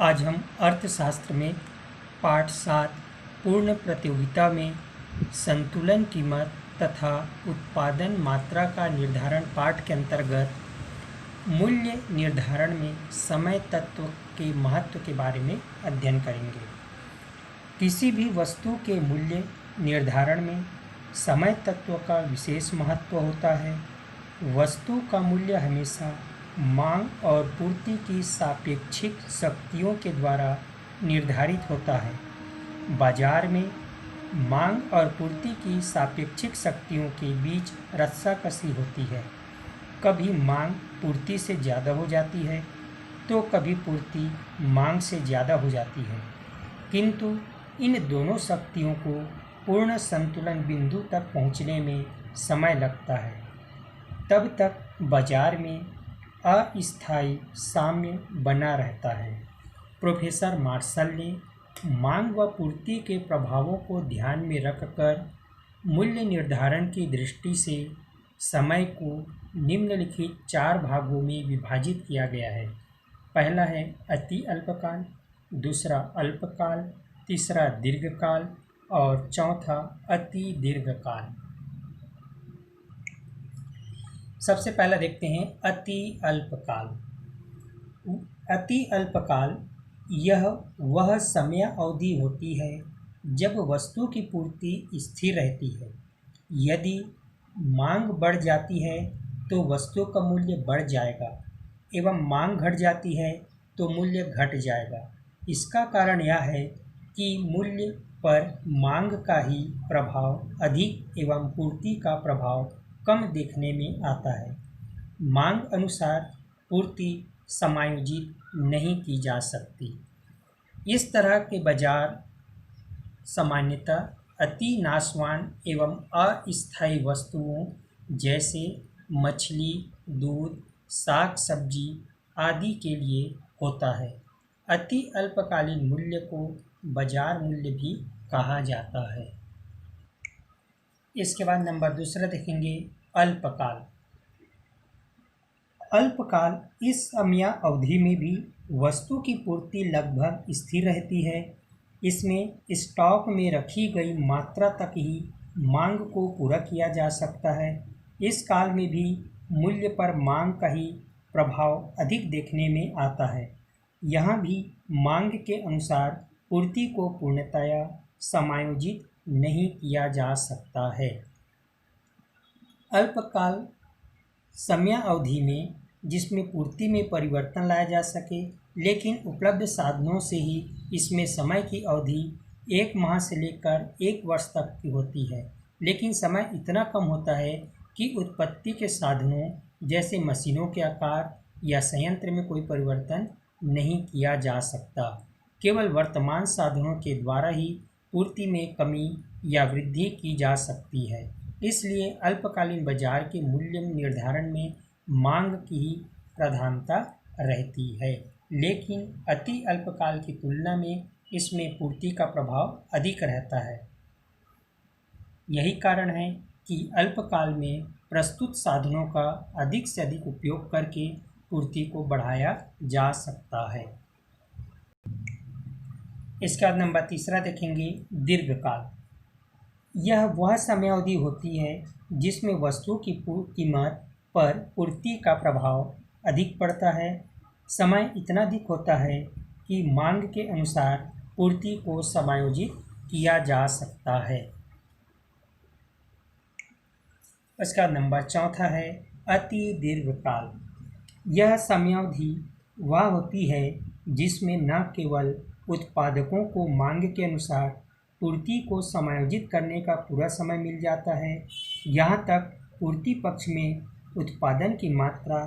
आज हम अर्थशास्त्र में पाठ 7 पूर्ण प्रतियोगिता में संतुलन कीमत तथा उत्पादन मात्रा का निर्धारण पाठ के अंतर्गत मूल्य निर्धारण में समय तत्व के महत्व के बारे में अध्ययन करेंगे। किसी भी वस्तु के मूल्य निर्धारण में समय तत्व का विशेष महत्व होता है। वस्तु का मूल्य हमेशा मांग और पूर्ति की सापेक्षिक शक्तियों के द्वारा निर्धारित होता है। बाजार में मांग और पूर्ति की सापेक्षिक शक्तियों के बीच रस्साकसी होती है। कभी मांग पूर्ति से ज़्यादा हो जाती है तो कभी पूर्ति मांग से ज़्यादा हो जाती है, किंतु इन दोनों शक्तियों को पूर्ण संतुलन बिंदु तक पहुंचने में समय लगता है। तब तक बाजार में अस्थायी साम्य बना रहता है। प्रोफेसर मार्शल ने मांग व पूर्ति के प्रभावों को ध्यान में रखकर मूल्य निर्धारण की दृष्टि से समय को निम्नलिखित 4 भागों में विभाजित किया गया है। पहला है अति अल्पकाल, दूसरा अल्पकाल, तीसरा दीर्घकाल और चौथा अति दीर्घकाल। सबसे पहला देखते हैं अति अल्पकाल। अति अल्पकाल यह वह समय अवधि होती है जब वस्तु की पूर्ति स्थिर रहती है। यदि मांग बढ़ जाती है तो वस्तु का मूल्य बढ़ जाएगा एवं मांग घट जाती है तो मूल्य घट जाएगा। इसका कारण यह है कि मूल्य पर मांग का ही प्रभाव अधिक एवं पूर्ति का प्रभाव कम देखने में आता है। मांग अनुसार पूर्ति समायोजित नहीं की जा सकती। इस तरह के बाजार सामान्यतः अति नाशवान एवं अस्थायी वस्तुओं जैसे मछली, दूध, साग सब्जी आदि के लिए होता है। अति अल्पकालीन मूल्य को बाजार मूल्य भी कहा जाता है। इसके बाद नंबर दूसरा देखेंगे अल्पकाल। अल्पकाल इस समय अवधि में भी वस्तु की पूर्ति लगभग स्थिर रहती है। इसमें स्टॉक में रखी गई मात्रा तक ही मांग को पूरा किया जा सकता है। इस काल में भी मूल्य पर मांग का ही प्रभाव अधिक देखने में आता है। यहाँ भी मांग के अनुसार पूर्ति को पूर्णतया समायोजित नहीं किया जा सकता है। अल्पकाल समय अवधि में जिसमें पूर्ति में परिवर्तन लाया जा सके, लेकिन उपलब्ध साधनों से ही इसमें समय की अवधि 1 माह से लेकर 1 वर्ष तक की होती है। लेकिन समय इतना कम होता है कि उत्पत्ति के साधनों जैसे मशीनों के आकार या संयंत्र में कोई परिवर्तन नहीं किया जा सकता। केवल वर्तमान साधनों के द्वारा ही पूर्ति में कमी या वृद्धि की जा सकती है। इसलिए अल्पकालीन बाजार के मूल्य निर्धारण में मांग की ही प्रधानता रहती है, लेकिन अति अल्पकाल की तुलना में इसमें पूर्ति का प्रभाव अधिक रहता है। यही कारण है कि अल्पकाल में प्रस्तुत साधनों का अधिक से अधिक उपयोग करके पूर्ति को बढ़ाया जा सकता है। इसके बाद नंबर तीसरा देखेंगे दीर्घकाल। यह वह समय अवधि होती है जिसमें वस्तु की कीमत पर पूर्ति का प्रभाव अधिक पड़ता है। समय इतना अधिक होता है कि मांग के अनुसार पूर्ति को समायोजित किया जा सकता है। इसका नंबर चौथा है अति दीर्घकाल। यह समयावधि वह होती है जिसमें न केवल उत्पादकों को मांग के अनुसार पूर्ति को समायोजित करने का पूरा समय मिल जाता है, यहाँ तक पूर्ति पक्ष में उत्पादन की मात्रा,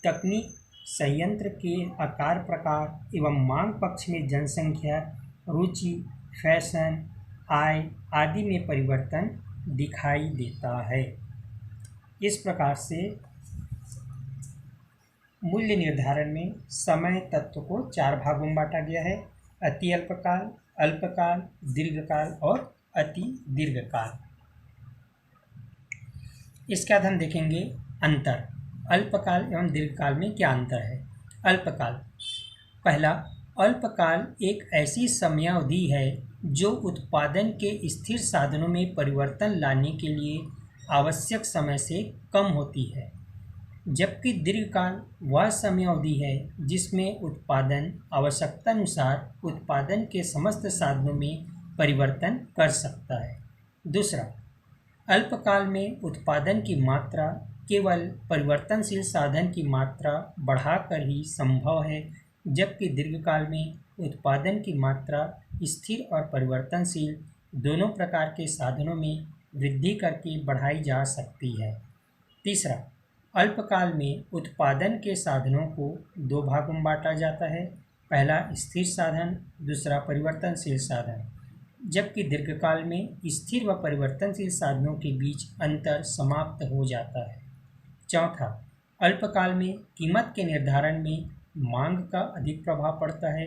तकनीक, संयंत्र के आकार प्रकार एवं मांग पक्ष में जनसंख्या, रुचि, फैशन, आय आदि में परिवर्तन दिखाई देता है। इस प्रकार से मूल्य निर्धारण में समय तत्व को 4 भागों में बांटा गया है: अति अल्पकाल, अल्पकाल, दीर्घकाल और अति दीर्घकाल। इसके बाद हम देखेंगे अंतर। अल्पकाल एवं दीर्घकाल में क्या अंतर है। अल्पकाल, पहला अल्पकाल एक ऐसी समयावधि है जो उत्पादन के स्थिर साधनों में परिवर्तन लाने के लिए आवश्यक समय से कम होती है, जबकि दीर्घकाल वह समयावधि है जिसमें उत्पादन आवश्यकतानुसार उत्पादन के समस्त साधनों में परिवर्तन कर सकता है। दूसरा, अल्पकाल में उत्पादन की मात्रा केवल परिवर्तनशील साधन की मात्रा बढ़ाकर ही संभव है, जबकि दीर्घकाल में उत्पादन की मात्रा स्थिर और परिवर्तनशील दोनों प्रकार के साधनों में वृद्धि करके बढ़ाई जा सकती है। तीसरा, अल्पकाल में उत्पादन के साधनों को दो भागों में बांटा जाता है, पहला स्थिर साधन, दूसरा परिवर्तनशील साधन, जबकि दीर्घकाल में स्थिर व परिवर्तनशील साधनों के बीच अंतर समाप्त हो जाता है। चौथा, अल्पकाल में कीमत के निर्धारण में मांग का अधिक प्रभाव पड़ता है,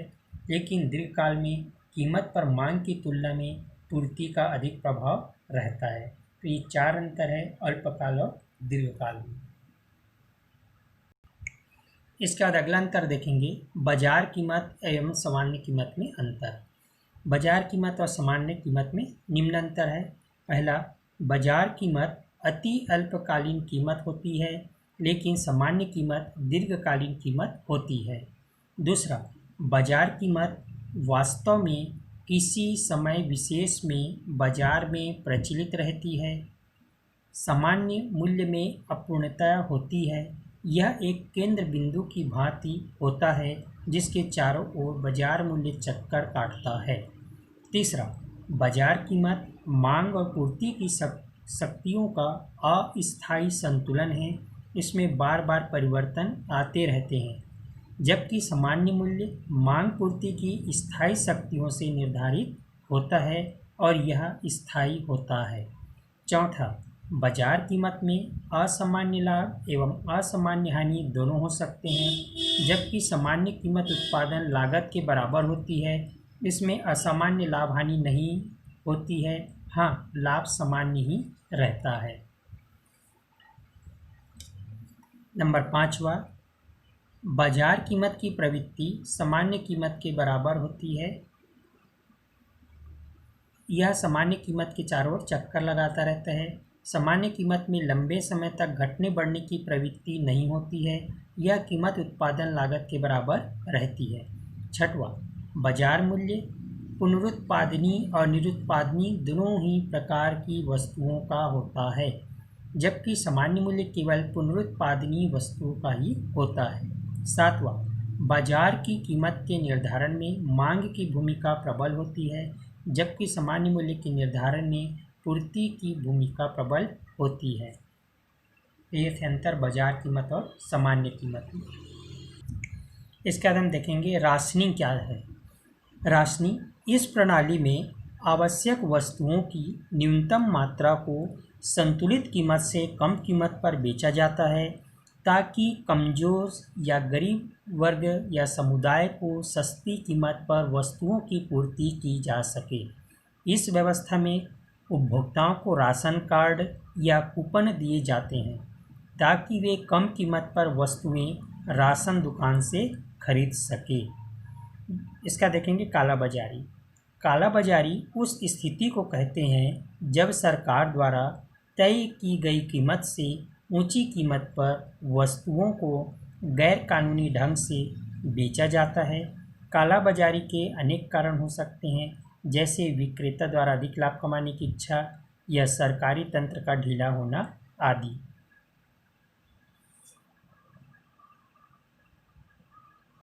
लेकिन दीर्घकाल में कीमत पर मांग की तुलना में पूर्ति का अधिक प्रभाव रहता है। तो ये चार अंतर है अल्पकाल और दीर्घकाल में। इसके बाद अगला अंतर देखेंगे, बाजार कीमत एवं सामान्य कीमत में अंतर। बाजार कीमत और सामान्य कीमत में निम्न अंतर है। पहला, बाजार कीमत अति अल्पकालीन कीमत होती है, लेकिन सामान्य कीमत दीर्घकालीन कीमत होती है। दूसरा, बाजार कीमत वास्तव में किसी समय विशेष में बाजार में प्रचलित रहती है। सामान्य मूल्य में अपूर्णता होती है। यह एक केंद्र बिंदु की भांति होता है जिसके चारों ओर बाजार मूल्य चक्कर काटता है। तीसरा, बाजार कीमत मांग और पूर्ति की शक्तियों का अस्थायी संतुलन है। इसमें बार बार परिवर्तन आते रहते हैं, जबकि सामान्य मूल्य मांग पूर्ति की स्थायी शक्तियों से निर्धारित होता है और यह स्थायी होता है। चौथा, बाजार कीमत में असामान्य लाभ एवं असामान्य हानि दोनों हो सकते हैं, जबकि सामान्य कीमत उत्पादन लागत के बराबर होती है। इसमें असामान्य लाभ हानि नहीं होती है, हाँ, लाभ सामान्य ही रहता है। नंबर 5वां, बाजार कीमत की प्रवृत्ति सामान्य कीमत के बराबर होती है। यह सामान्य कीमत के चारों ओर चक्कर लगाता रहता है। सामान्य कीमत में लंबे समय तक घटने बढ़ने की प्रवृत्ति नहीं होती है। यह कीमत उत्पादन लागत के बराबर रहती है। छठवां, बाजार मूल्य पुनरुत्पादनी और निरुत्पादनी दोनों ही प्रकार की वस्तुओं का होता है, जबकि सामान्य मूल्य केवल पुनरुत्पादनी वस्तुओं का ही होता है। सातवां, बाजार की कीमत के निर्धारण में मांग की भूमिका प्रबल होती है, जबकि सामान्य मूल्य के निर्धारण में पूर्ति की भूमिका प्रबल होती है। ये थे अंतर बाजार कीमत और सामान्य कीमत में। इसके बाद हम देखेंगे राशनिंग क्या है। राशनिंग इस प्रणाली में आवश्यक वस्तुओं की न्यूनतम मात्रा को संतुलित कीमत से कम कीमत पर बेचा जाता है, ताकि कमजोर या गरीब वर्ग या समुदाय को सस्ती कीमत पर वस्तुओं की पूर्ति की जा सके। इस व्यवस्था में उपभोक्ताओं को राशन कार्ड या कूपन दिए जाते हैं, ताकि वे कम कीमत पर वस्तुएं राशन दुकान से खरीद सके। इसका देखेंगे कालाबाजारी। कालाबाजारी उस स्थिति को कहते हैं जब सरकार द्वारा तय की गई कीमत से ऊंची कीमत पर वस्तुओं को गैर कानूनी ढंग से बेचा जाता है। कालाबाजारी के अनेक कारण हो सकते हैं, जैसे विक्रेता द्वारा अधिक लाभ कमाने की इच्छा या सरकारी तंत्र का ढीला होना आदि।